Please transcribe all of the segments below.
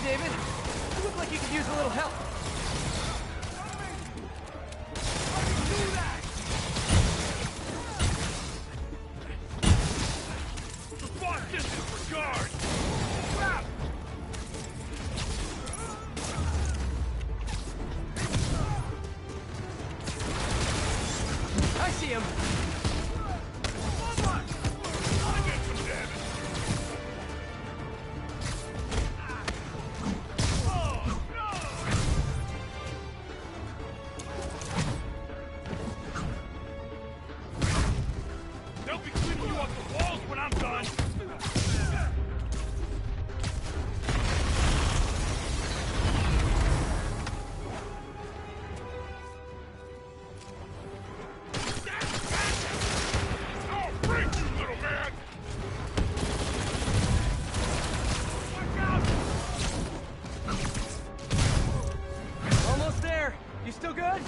David. You look like you could use a little help. Lost distance for guard! I see him. They'll be cleaning you off the walls when I'm done! I'll break you, little man! Watch out! Almost there. You still good?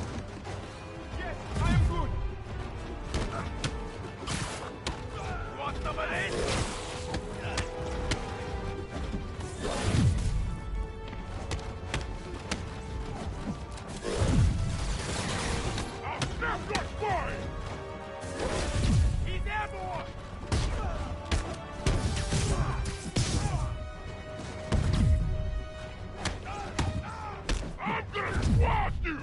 Yes, I am good! Want some of this? I'll snap your spine! He's airborne! I'm gonna squash you!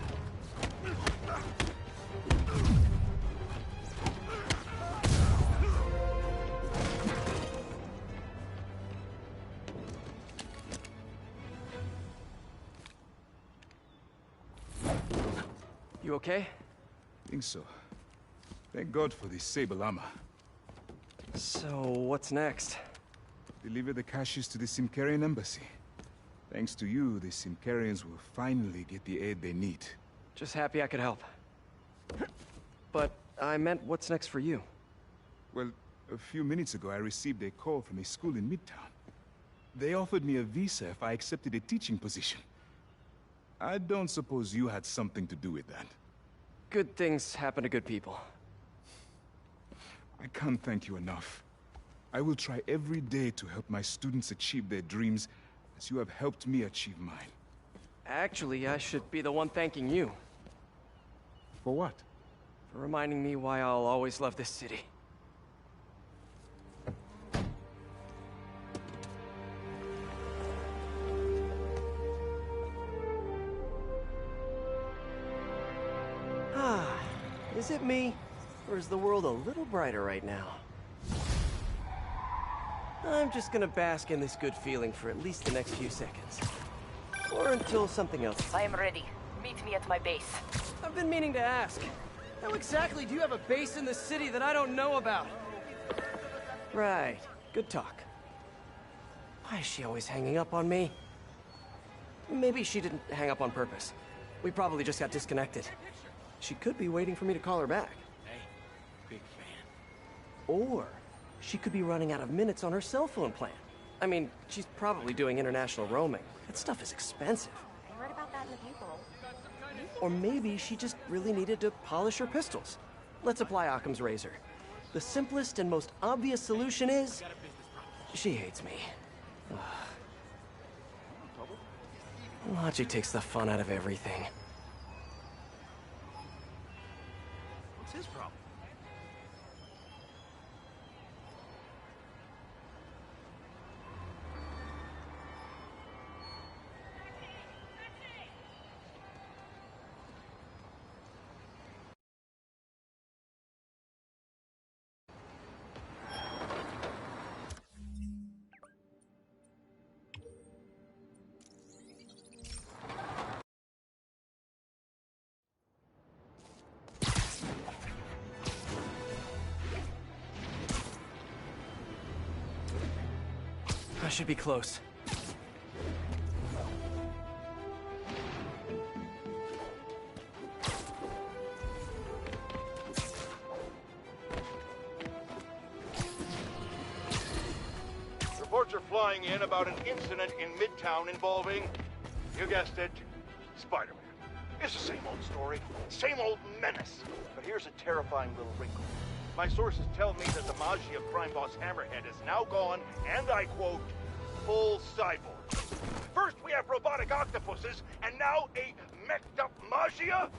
You okay? Think so. Thank God for the sable armor. So, what's next? Deliver the caches to the Simkarian embassy. Thanks to you, the Simkarians will finally get the aid they need. Just happy I could help. But I meant what's next for you? Well, a few minutes ago I received a call from a school in Midtown. They offered me a visa if I accepted a teaching position. I don't suppose you had something to do with that. Good things happen to good people. I can't thank you enough. I will try every day to help my students achieve their dreams as you have helped me achieve mine. Actually, I should be the one thanking you. For what? For reminding me why I'll always love this city. Ah, is it me? Or is the world a little brighter right now? I'm just gonna bask in this good feeling for at least the next few seconds. Or until something else. I am ready. Meet me at my base. I've been meaning to ask. How exactly do you have a base in the city that I don't know about? Right. Good talk. Why is she always hanging up on me? Maybe she didn't hang up on purpose. We probably just got disconnected. She could be waiting for me to call her back. Hey, big fan. Or she could be running out of minutes on her cell phone plan. I mean, she's probably doing international roaming. That stuff is expensive. I read about that in the paper. Or maybe she just really needed to polish her pistols. Let's apply Occam's razor. The simplest and most obvious solution is... she hates me. Ugh. Logic takes the fun out of everything. What's his problem? I should be close. Reports are flying in about an incident in Midtown involving, you guessed it, Spiderman. It's the same old story, same old menace. But here's a terrifying little wrinkle. My sources tell me that the Maggia crime boss Hammerhead is now gone, and I quote, full cyborg. First we have robotic octopuses, and now a meched-up Magia?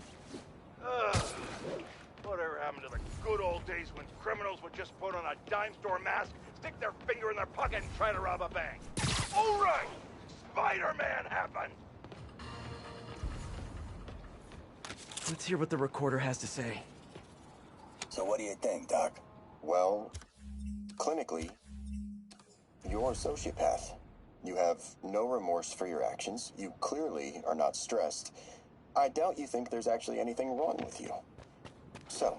Whatever happened to the good old days when criminals would just put on a dime store mask, stick their finger in their pocket, and try to rob a bank? All right! Spider-Man happened! Let's hear what the recorder has to say. So what do you think, Doc? Well, clinically, you're a sociopath. You have no remorse for your actions. You clearly are not stressed. I doubt you think there's actually anything wrong with you. So,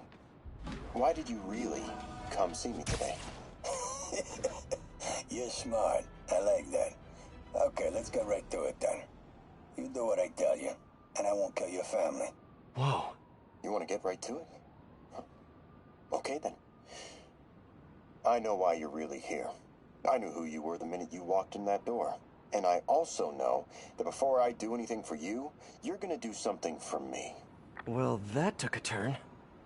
why did you really come see me today? You're smart. I like that. Okay, let's get right to it then. You do what I tell you, and I won't kill your family. Whoa. You want to get right to it? Huh. Okay then. I know why you're really here. I knew who you were the minute you walked in that door. And I also know that before I do anything for you, you're gonna do something for me. Well, that took a turn.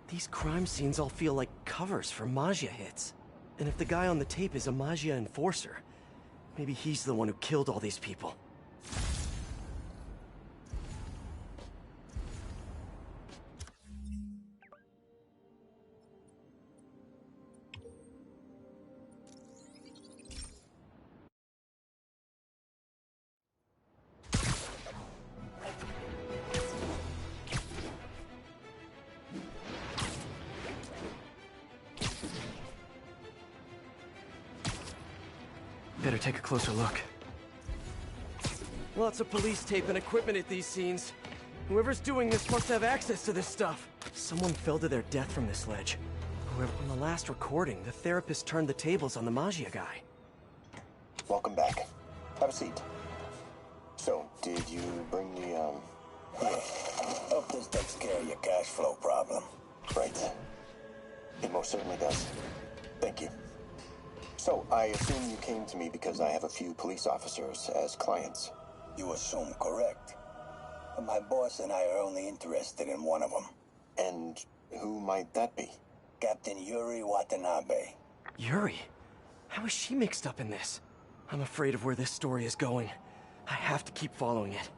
These crime scenes all feel like covers for Magia hits. And if the guy on the tape is a Magia enforcer, maybe he's the one who killed all these people. Better take a closer look. Lots of police tape and equipment at these scenes. Whoever's doing this must have access to this stuff. Someone fell to their death from this ledge. However, on the last recording, the therapist turned the tables on the Magia guy. Welcome back. Have a seat. So, did you bring the, Yeah. Hope this takes care of your cash flow problem. Right. It most certainly does. Thank you. So, I assume you came to me because I have a few police officers as clients. You assume correct. But my boss and I are only interested in one of them. And who might that be? Captain Yuri Watanabe. Yuri? How is she mixed up in this? I'm afraid of where this story is going. I have to keep following it.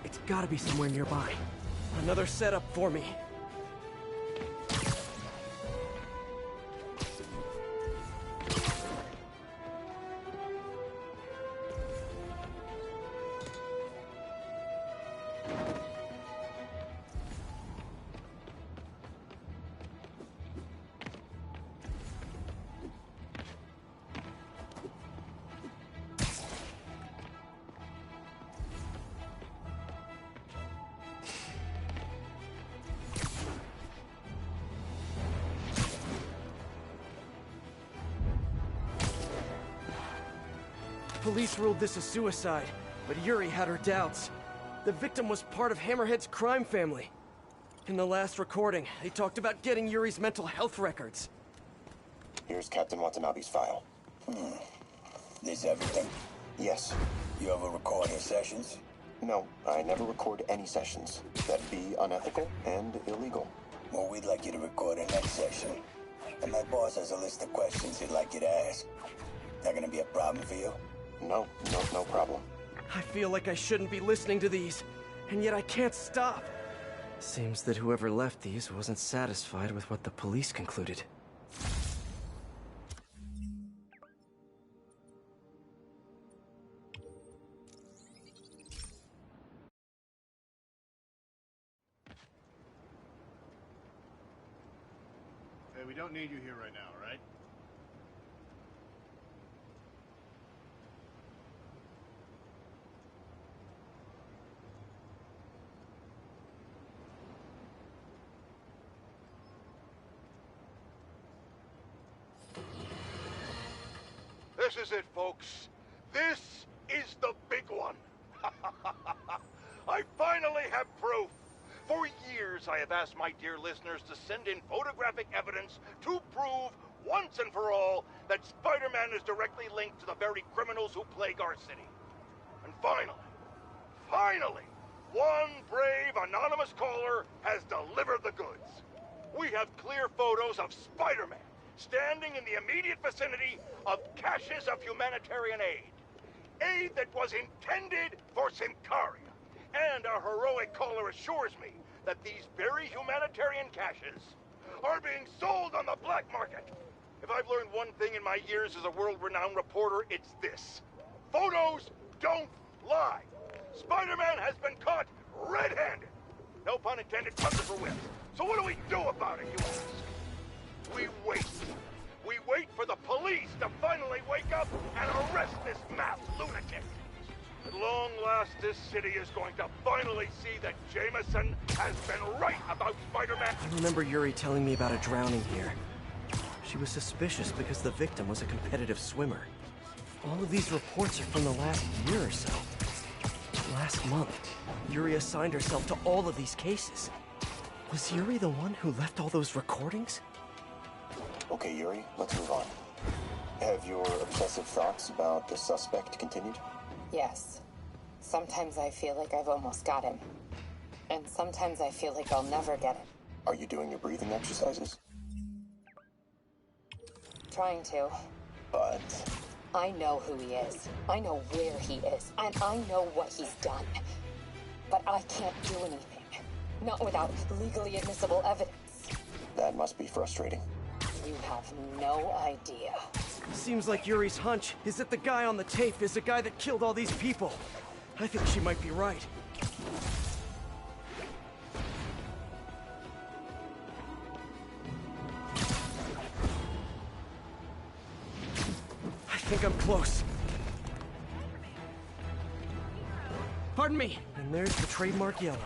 It's gotta be somewhere nearby. Another setup for me. Police ruled this a suicide, but Yuri had her doubts. The victim was part of Hammerhead's crime family. In the last recording, they talked about getting Yuri's mental health records. Here's Captain Watanabe's file. This everything? Yes. You ever record your sessions? No, I never record any sessions. That'd be unethical and illegal. Well, we'd like you to record a next session. And my boss has a list of questions he'd like you to ask. That gonna be a problem for you? No problem. I feel like I shouldn't be listening to these, and yet I can't stop. Seems that whoever left these wasn't satisfied with what the police concluded. Hey, we don't need you here right now, right? This is it, folks. This is the big one. I finally have proof. For years, I have asked my dear listeners to send in photographic evidence to prove, once and for all, that Spider-Man is directly linked to the very criminals who plague our city. And finally, one brave anonymous caller has delivered the goods. We have clear photos of Spider-Man standing in the immediate vicinity of caches of humanitarian aid. Aid that was intended for Symkaria. And our heroic caller assures me that these very humanitarian caches are being sold on the black market. If I've learned one thing in my years as a world-renowned reporter, it's this. Photos don't lie. Spider-Man has been caught red-handed. No pun intended, thunder for whips. So what do we do about it, you ask? We wait. We wait for the police to finally wake up and arrest this mad lunatic. At long last, this city is going to finally see that Jameson has been right about Spider-Man. I remember Yuri telling me about a drowning here. She was suspicious because the victim was a competitive swimmer. All of these reports are from the last year or so. Last month, Yuri assigned herself to all of these cases. Was Yuri the one who left all those recordings? Okay, Yuri, let's move on. Have your obsessive thoughts about the suspect continued? Yes. Sometimes I feel like I've almost got him. And sometimes I feel like I'll never get him. Are you doing your breathing exercises? Trying to. But... I know who he is. I know where he is. And I know what he's done. But I can't do anything. Not without legally admissible evidence. that must be frustrating. You have no idea. Seems like Yuri's hunch is that the guy on the tape is the guy that killed all these people. I think she might be right. I think I'm close. Pardon me. And there's the trademark yellow.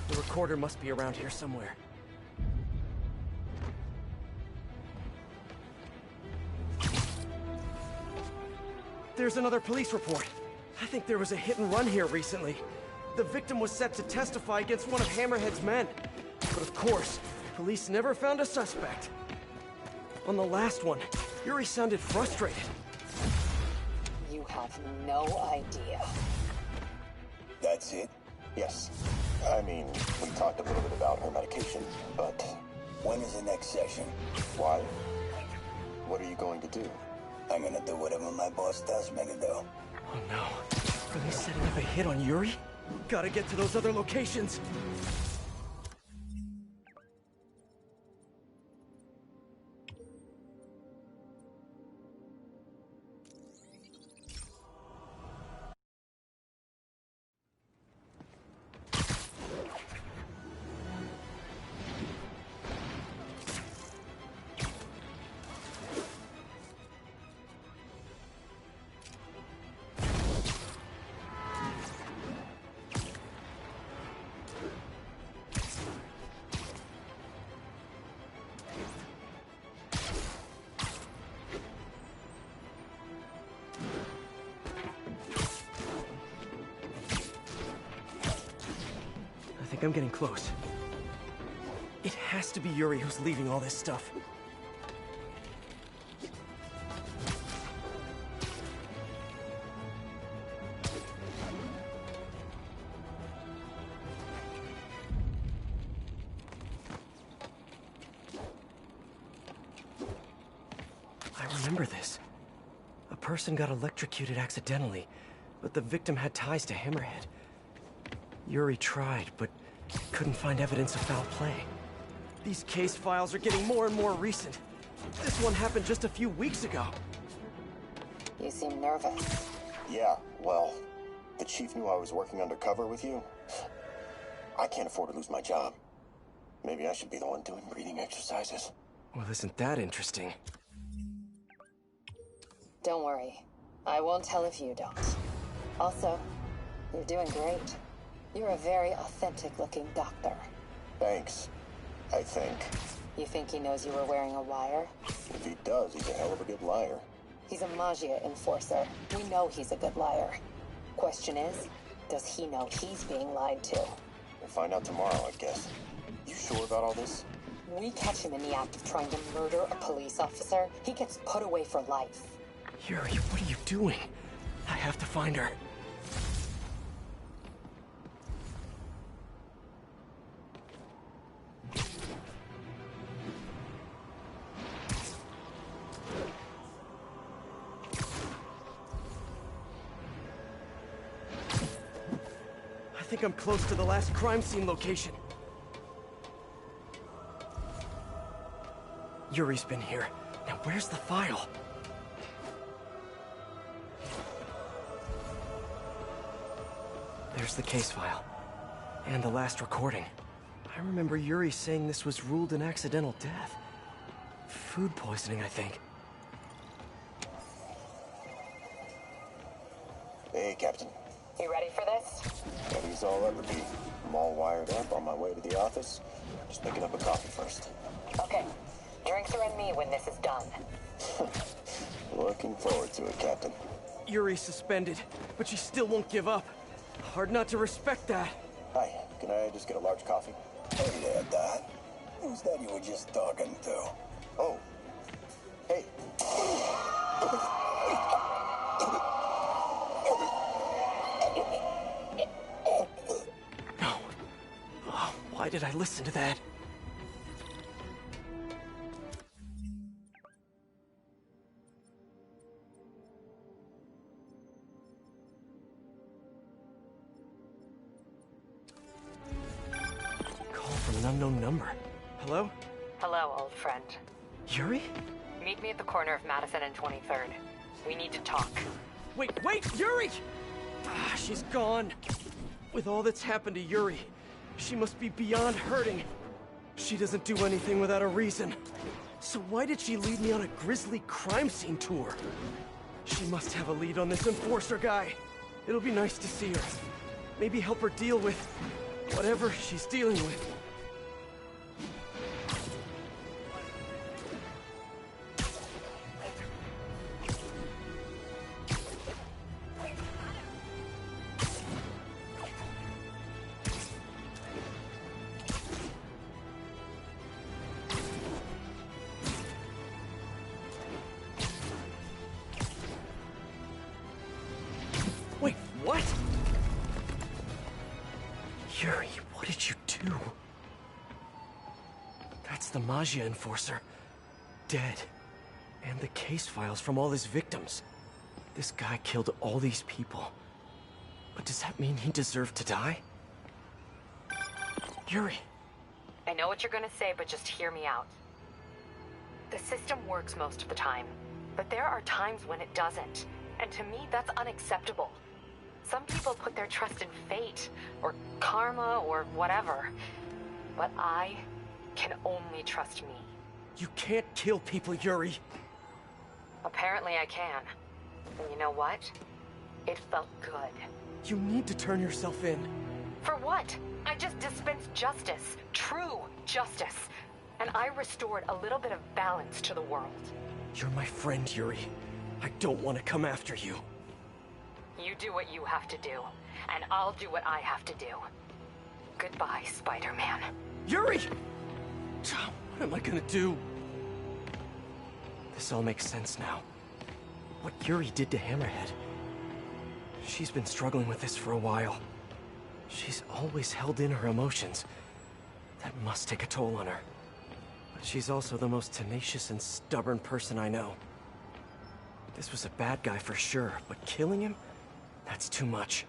The recorder must be around here somewhere. There's another police report. I think there was a hit and run here recently. The victim was set to testify against one of Hammerhead's men. But of course, police never found a suspect. On the last one, Yuri sounded frustrated. You have no idea. That's it? Yes. I mean, we talked a little bit about her medication, but when is the next session? Why? What are you going to do? I'm gonna do whatever my boss tells me to do. Oh no. Are they setting up a hit on Yuri? Gotta get to those other locations. I'm getting close. It has to be Yuri who's leaving all this stuff. I remember this. A person got electrocuted accidentally, but the victim had ties to Hammerhead. Yuri tried, but couldn't find evidence of foul play. These case files are getting more and more recent. This one happened just a few weeks ago. You seem nervous. Yeah, well, the chief knew I was working undercover with you. I can't afford to lose my job. Maybe I should be the one doing breathing exercises. Well, isn't that interesting? Don't worry. I won't tell if you don't. Also, you're doing great. You're a very authentic-looking doctor. Thanks. I think. You think he knows you were wearing a wire? If he does, he's a hell of a good liar. He's a Magia enforcer. We know he's a good liar. Question is, does he know he's being lied to? We'll find out tomorrow, I guess. You sure about all this? We catch him in the act of trying to murder a police officer, he gets put away for life. Yuri, what are you doing? I have to find her. I think I'm close to the last crime scene location. Yuri's been here. Now where's the file? There's the case file. And the last recording. I remember Yuri saying this was ruled an accidental death. Food poisoning, I think. Hey, Captain. You ready for this? Ready's all up, repeat. I'm all wired up on my way to the office. Just picking up a coffee first. Okay. Drinks are on me when this is done. Looking forward to it, Captain. Yuri's suspended, but she still won't give up. Hard not to respect that. Hi, can I just get a large coffee? Hey there, Dad. Who's that you were just talking to? Oh. Hey. No. Oh, why did I listen to that? An unknown number. Hello? Hello, old friend. Yuri? Meet me at the corner of Madison and 23rd. We need to talk. Wait, Yuri! Ah, she's gone. With all that's happened to Yuri, she must be beyond hurting. She doesn't do anything without a reason. So why did she lead me on a grisly crime scene tour? She must have a lead on this enforcer guy. It'll be nice to see her. Maybe help her deal with whatever she's dealing with. Wait, what? Yuri, what did you do? That's the Magia enforcer. Dead. And the case files from all his victims. This guy killed all these people. But does that mean he deserved to die? Yuri. I know what you're gonna say, but just hear me out. The system works most of the time, but there are times when it doesn't. And to me, that's unacceptable. Some people put their trust in fate, or karma, or whatever. But I can only trust me. You can't kill people, Yuri. Apparently I can. And you know what? It felt good. You need to turn yourself in. For what? I just dispensed justice. True justice. And I restored a little bit of balance to the world. You're my friend, Yuri. I don't want to come after you. You do what you have to do, and I'll do what I have to do. Goodbye, Spider-Man. Yuri! What am I gonna do? This all makes sense now. What Yuri did to Hammerhead. She's been struggling with this for a while. She's always held in her emotions. That must take a toll on her. But she's also the most tenacious and stubborn person I know. This was a bad guy for sure, but killing him? That's too much.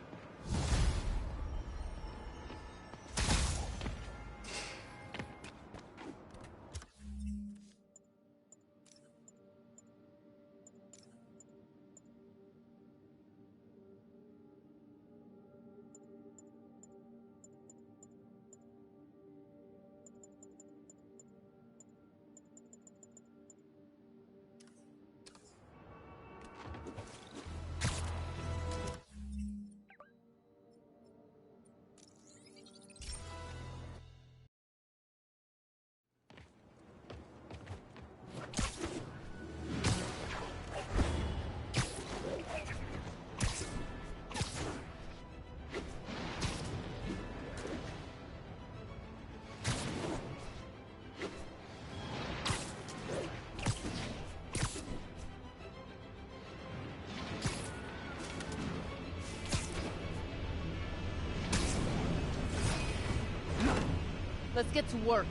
Let's get to work.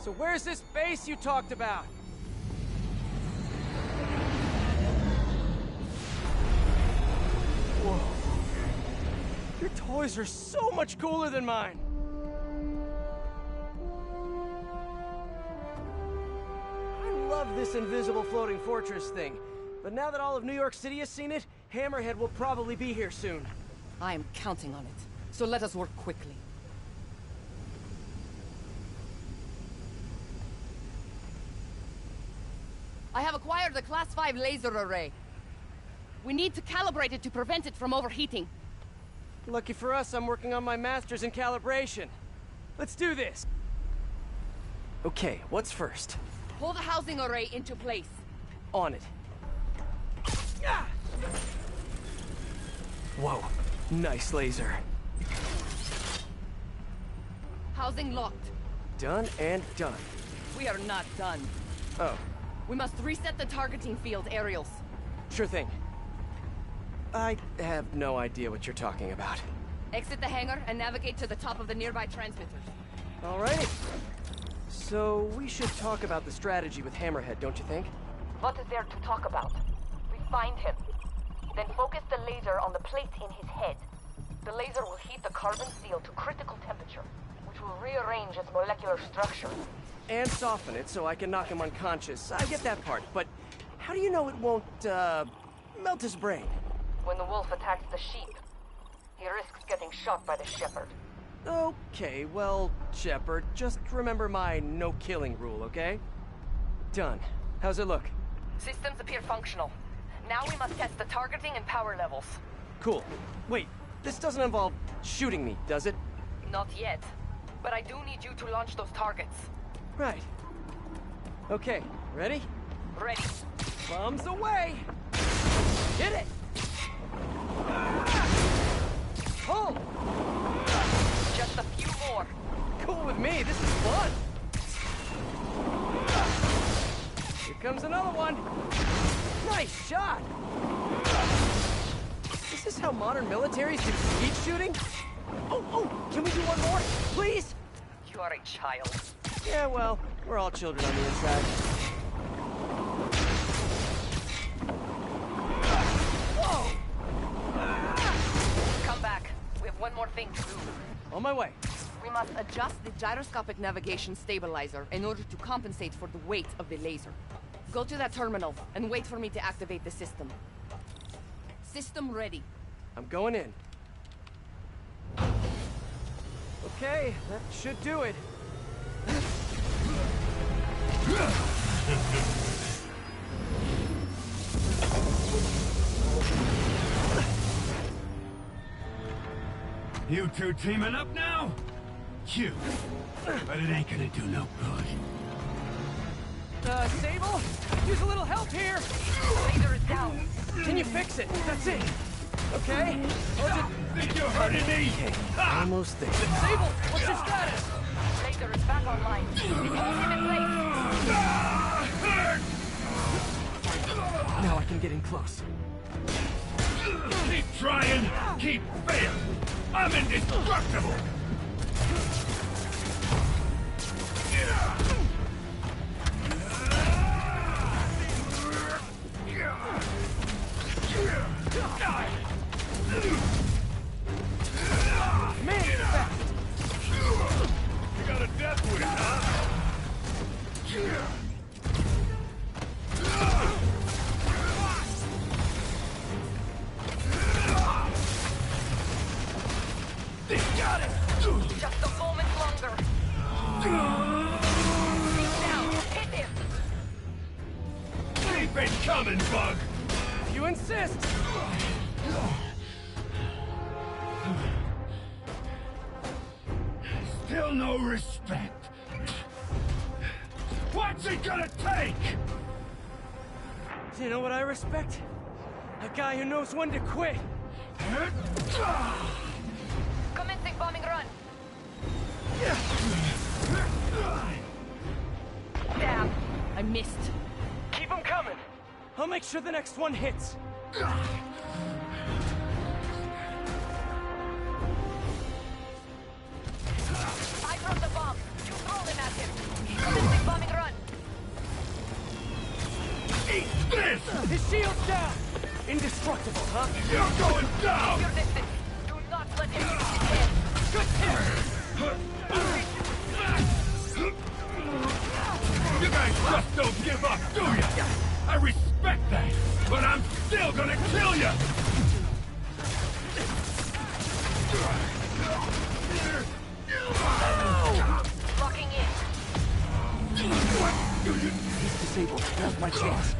So where's this base you talked about? Whoa. Your toys are so much cooler than mine. I love this invisible floating fortress thing. But now that all of New York City has seen it, Hammerhead will probably be here soon. I am counting on it. So let us work quickly. I have acquired a Class 5 laser array. We need to calibrate it to prevent it from overheating. Lucky for us, I'm working on my master's in calibration. Let's do this. Okay, what's first? Pull the housing array into place. On it. Ah! Whoa, nice laser. Housing locked. Done and done. We are not done. Oh. We must reset the targeting field aerials. Sure thing. I have no idea what you're talking about. Exit the hangar and navigate to the top of the nearby transmitters. Alrighty. So, we should talk about the strategy with Hammerhead, don't you think? What is there to talk about? We find him. Then focus the laser on the plate in his head. The laser will heat the carbon steel to critical temperature, which will rearrange its molecular structure. And soften it so I can knock him unconscious. I get that part, but how do you know it won't, melt his brain? When the wolf attacks the sheep, he risks getting shot by the shepherd. Okay, well, Shepard, just remember my no-killing rule, okay? Done. How's it look? Systems appear functional. Now we must test the targeting and power levels. Cool. Wait, this doesn't involve shooting me, does it? Not yet. But I do need you to launch those targets. Right. Okay, ready? Ready. Bombs away! Hit it! Pull! Just a few more. Cool with me, this is fun! Here comes another one! Nice shot! Is this how modern militaries do skeet shooting? Oh, can we do one more, please? You are a child. Yeah, well, we're all children on the inside. Whoa! Come back. We have one more thing to do. On my way. We must adjust the gyroscopic navigation stabilizer in order to compensate for the weight of the laser. Go to that terminal and wait for me to activate the system. System ready. I'm going in. Okay, that should do it. You two teaming up now? Cute. But it ain't gonna do no good. Sable? Use a little help here! Laser is down. Can you fix it? That's it! Okay? Think you're hurting me? Okay, almost there. Sable, what's your status? Laser is back online. Hold him in place. Now I can get in close. Keep trying, keep failing. I'm indestructible! Man, you're fast! You got a death wish, huh? They got it! Just a moment longer. Reach down. Hit him. Keep it coming, Bug! You insist! Still no respect. What's it gonna take? You know what I respect? A guy who knows when to quit. Commencing bombing run. Damn. I missed. Keep him coming. I'll make sure the next one hits. I broke the bomb. You throw them at him. Ballistic bombing run. Eat this! His shield's down! Indestructible, huh? You're going down! Your distance. Do not let him use his head. Good hit! You guys just don't give up, do ya? I respect that, but I'm still gonna kill ya! Locking in. He's disabled. Now's my chance.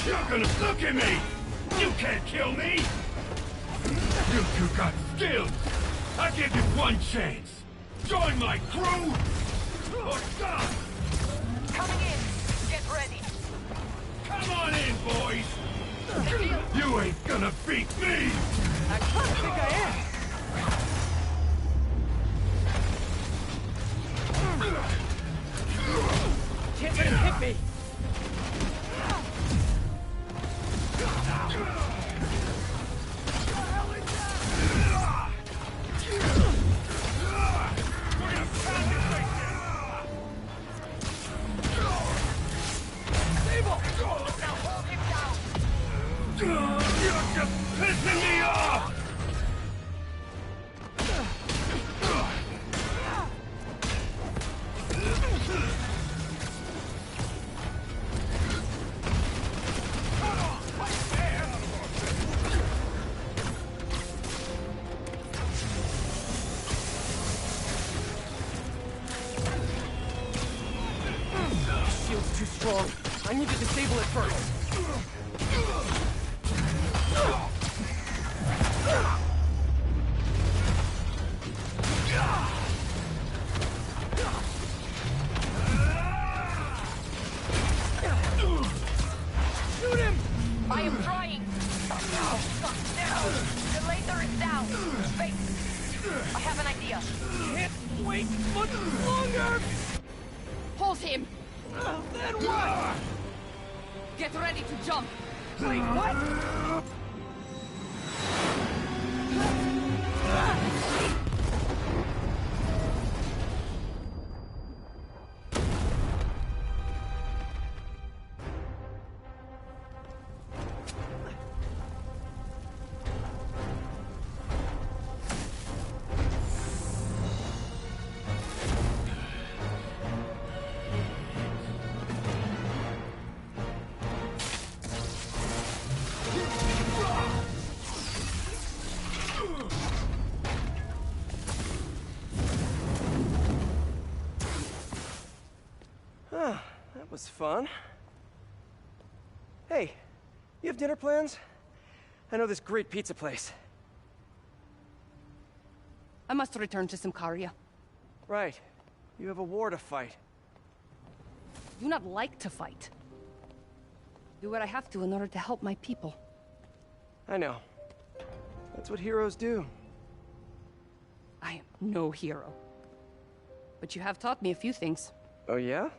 You're gonna look at me! You can't kill me! You two got skills! I give you one chance! Join my crew! Or stop! Coming in. Get ready. Come on in, boys! You ain't gonna beat me! I kind of think I am. Can't let him hit me. You're just pissing me off! Shield's too strong. I need to disable it first. Shoot him! I am trying. There. The laser is down. Wait. I have an idea. Can't wait much longer! Hold him! Then what? Get ready to jump! Wait, what? That was fun. Hey, you have dinner plans? I know this great pizza place. I must return to Simcaria. Right. You have a war to fight. I do not like to fight. Do what I have to in order to help my people. I know. That's what heroes do. I am no hero. But you have taught me a few things. Oh yeah?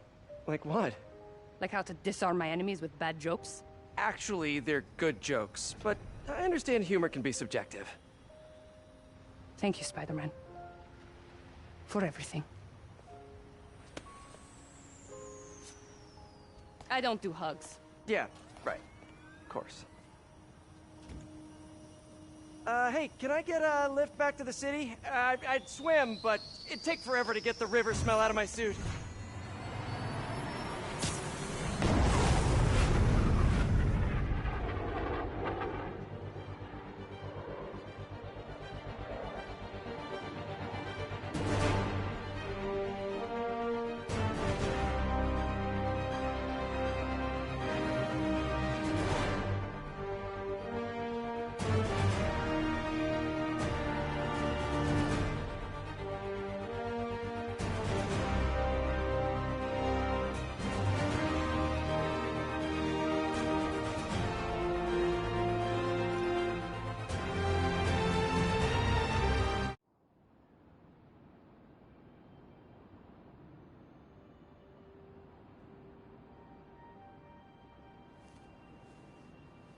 Like what? Like how to disarm my enemies with bad jokes. Actually, they're good jokes, but I understand humor can be subjective. Thank you, Spider-Man. For everything. I don't do hugs. Yeah, right. Of course. Hey, can I get a lift back to the city? I'd swim, but it'd take forever to get the river smell out of my suit.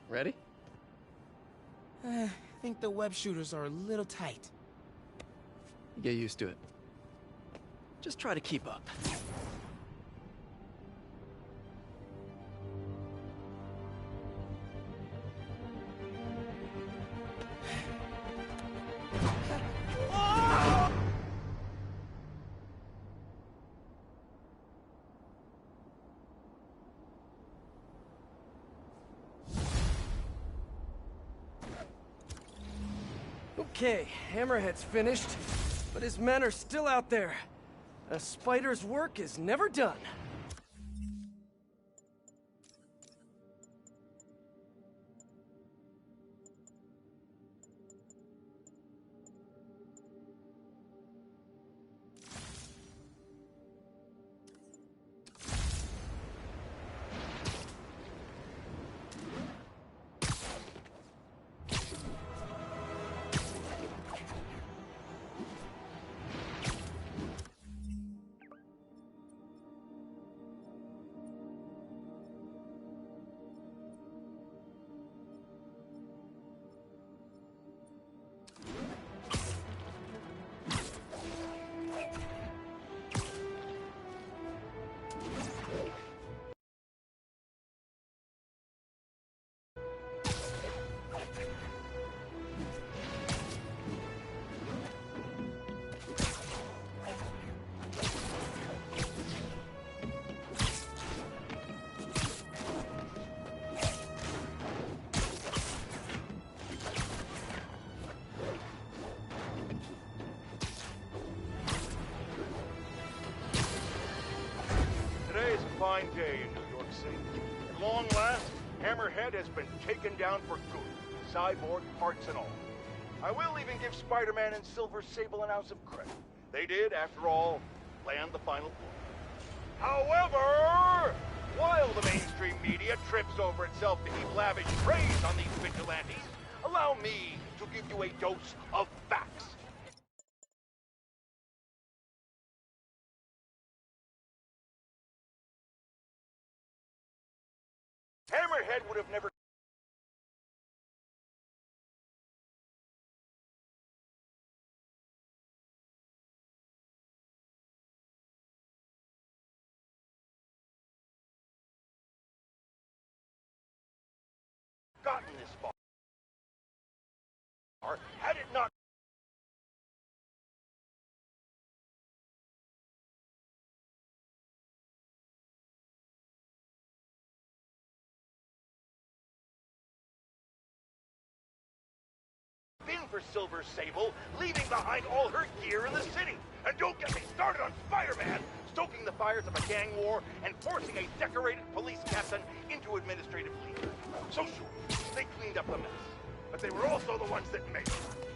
Ready? I think the web shooters are a little tight. Get used to it. Just try to keep up. Okay, Hammerhead's finished, but his men are still out there. A spider's work is never done. Today's a fine day in New York City. At long last, Hammerhead has been taken down for good, cyborg parts and all. I will even give Spider-Man and Silver Sable an ounce of credit. They did, after all, land the final blow. However, while the mainstream media trips over itself to heap lavish praise on these vigilantes, allow me to give you a dose of facts. Hammerhead would have never gotten this far had it not been for Silver Sable leaving behind all her gear in the city. And don't get me started on Spider-Man stoking the fires of a gang war and forcing a decorated police captain into administrative leave. So sure, they cleaned up the mess, but they were also the ones that made it.